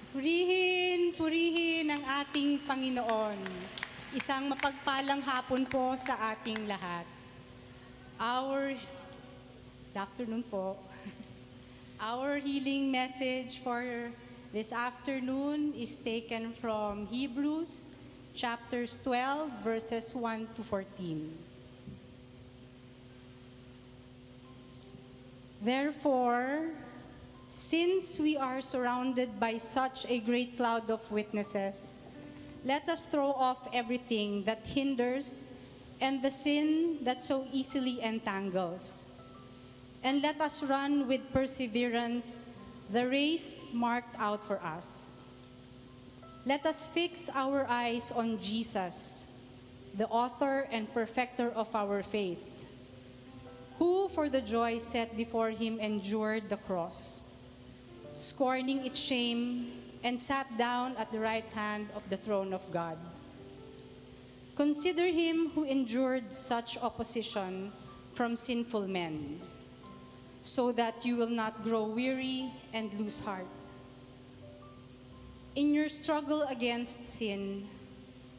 Purihin, purihin ang ating Panginoon. Isang mapagpalang hapon po sa ating lahat. Good afternoon po. Our healing message for this afternoon is taken from Hebrews chapters 12, verses 1 to 14. Therefore, since we are surrounded by such a great cloud of witnesses, let us throw off everything that hinders and the sin that so easily entangles. And let us run with perseverance the race marked out for us. Let us fix our eyes on Jesus, the author and perfecter of our faith, who for the joy set before him endured the cross, scorning its shame, and sat down at the right hand of the throne of God. Consider him who endured such opposition from sinful men, so that you will not grow weary and lose heart. In your struggle against sin,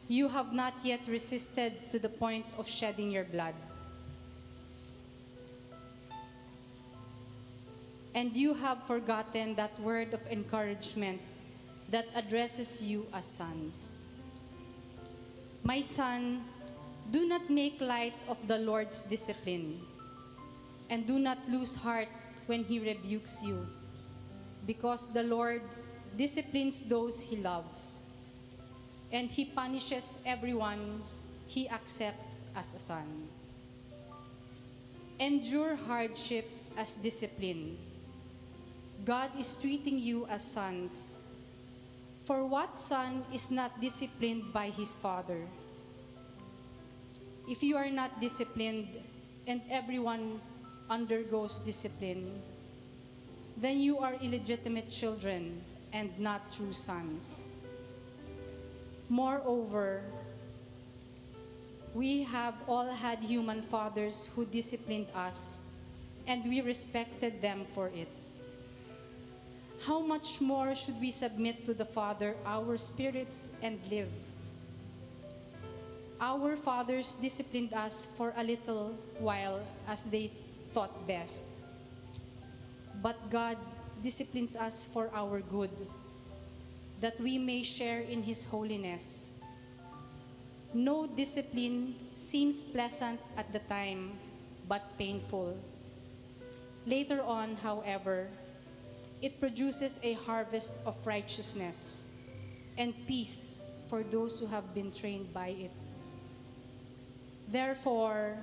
you have not yet resisted to the point of shedding your blood. And you have forgotten that word of encouragement that addresses you as sons. My son, do not make light of the Lord's discipline, and do not lose heart when he rebukes you, because the Lord disciplines those he loves, and he punishes everyone he accepts as a son. Endure hardship as discipline. God is treating you as sons. For what son is not disciplined by his father? If you are not disciplined, and everyone undergoes discipline, then you are illegitimate children and not true sons. Moreover, we have all had human fathers who disciplined us, and we respected them for it. How much more should we submit to the Father, our spirits, and live? Our fathers disciplined us for a little while as they thought best. But God disciplines us for our good, that we may share in His holiness. No discipline seems pleasant at the time, but painful. Later on, however, it produces a harvest of righteousness and peace for those who have been trained by it. Therefore,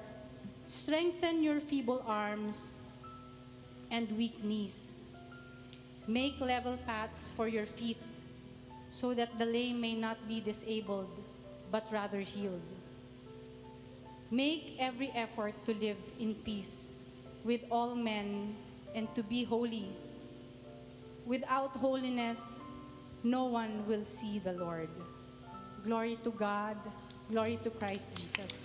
strengthen your feeble arms and weak knees. Make level paths for your feet, so that the lame may not be disabled, but rather healed. Make every effort to live in peace with all men and to be holy. Without holiness, no one will see the Lord. Glory to God, glory to Christ Jesus.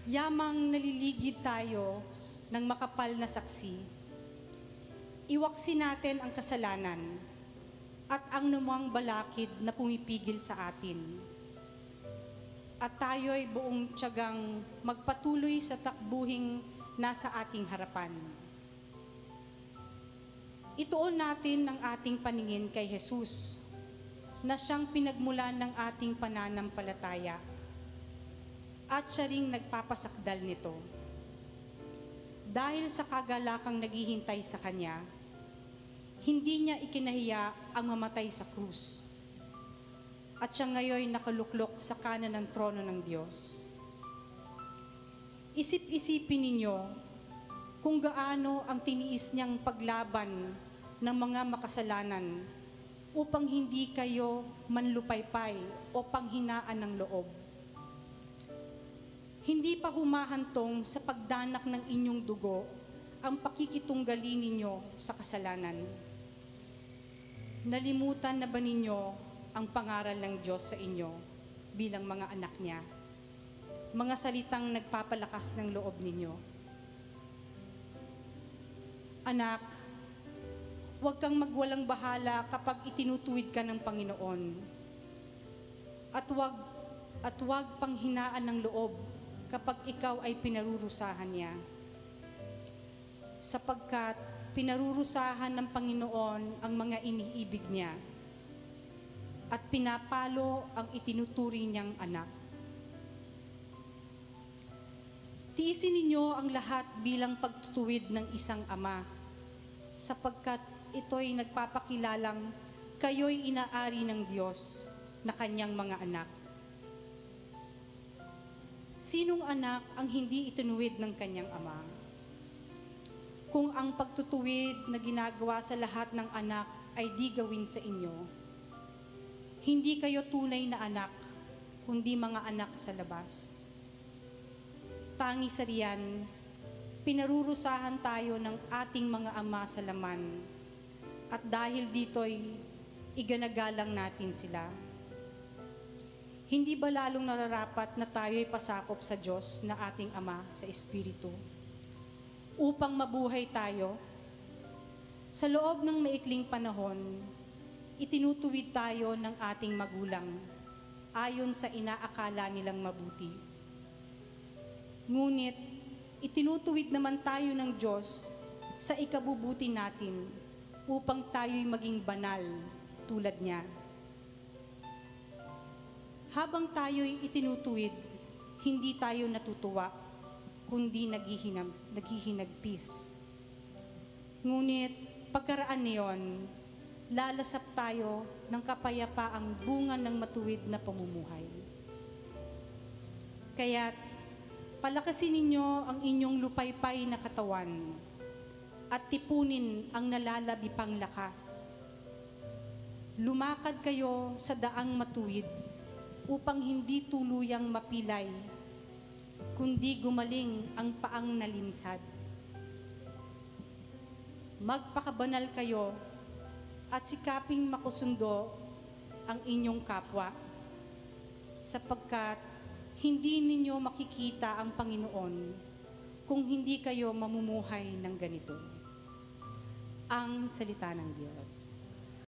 Yamang naliligid tayo ng makapal na saksi, iwaksi natin ang kasalanan at ang namang balakid na pumipigil sa atin. At tayo'y buong tiyagang magpatuloy sa takbuhing nasa ating harapan. Ituon natin ang ating paningin kay Jesus, na siyang pinagmulan ng ating pananampalataya, at siya ring nagpapasakdal nito. Dahil sa kagalakang naghihintay sa Kanya, hindi niya ikinahiya ang mamatay sa krus, at siya ngayon nakaluklok sa kanan ng trono ng Diyos. Isip-isipin ninyo kung gaano ang tiniis niyang paglaban ng mga makasalanan upang hindi kayo manlupaypay o panghinaan ng loob. Hindi pa humahantong sa pagdanak ng inyong dugo ang pakikitunggali ninyo sa kasalanan. Nalimutan na ba ninyo ang pangaral ng Diyos sa inyo bilang mga anak niya? Mga salitang nagpapalakas ng loob ninyo. Anak, huwag kang magwalang bahala kapag itinutuwid ka ng Panginoon. At huwag panghinaan ng loob kapag ikaw ay pinarurusahan niya. Sapagkat pinarurusahan ng Panginoon ang mga iniibig niya at pinapalo ang itinuturing niyang anak. Tiisin ninyo ang lahat bilang pagtutuwid ng isang ama, sapagkat ito'y nagpapakilalang kayo'y inaari ng Diyos na kanyang mga anak. Sinong anak ang hindi itinuwid ng kanyang ama? Kung ang pagtutuwid na ginagawa sa lahat ng anak ay di gawin sa inyo, hindi kayo tunay na anak, kundi mga anak sa labas. Tangi sa riyan, pinarurusahan tayo ng ating mga ama sa laman, at dahil dito'y iganagalang natin sila. Hindi ba lalong nararapat na tayo'y pasakop sa Diyos na ating Ama sa Espiritu, upang mabuhay tayo? Sa loob ng maikling panahon, itinutuwid tayo ng ating magulang ayon sa inaakala nilang mabuti. Ngunit, itinutuwid naman tayo ng Diyos sa ikabubuti natin upang tayo'y maging banal tulad niya. Habang tayo'y itinutuwid, hindi tayo natutuwa, kundi naghihinagpis. Ngunit, pagkaraan niyon, lalasap tayo ng kapayapaang bunga ng matuwid na pamumuhay. Kaya't, palakasin ninyo ang inyong lupaypay na katawan at tipunin ang nalalabi pang lakas. Lumakad kayo sa daang matuwid upang hindi tuluyang mapilay, kundi gumaling ang paang nalinsad. Magpakabanal kayo at sikaping makusundo ang inyong kapwa, sapagkat hindi ninyo makikita ang Panginoon kung hindi kayo mamumuhay ng ganito. Ang salita ng Diyos.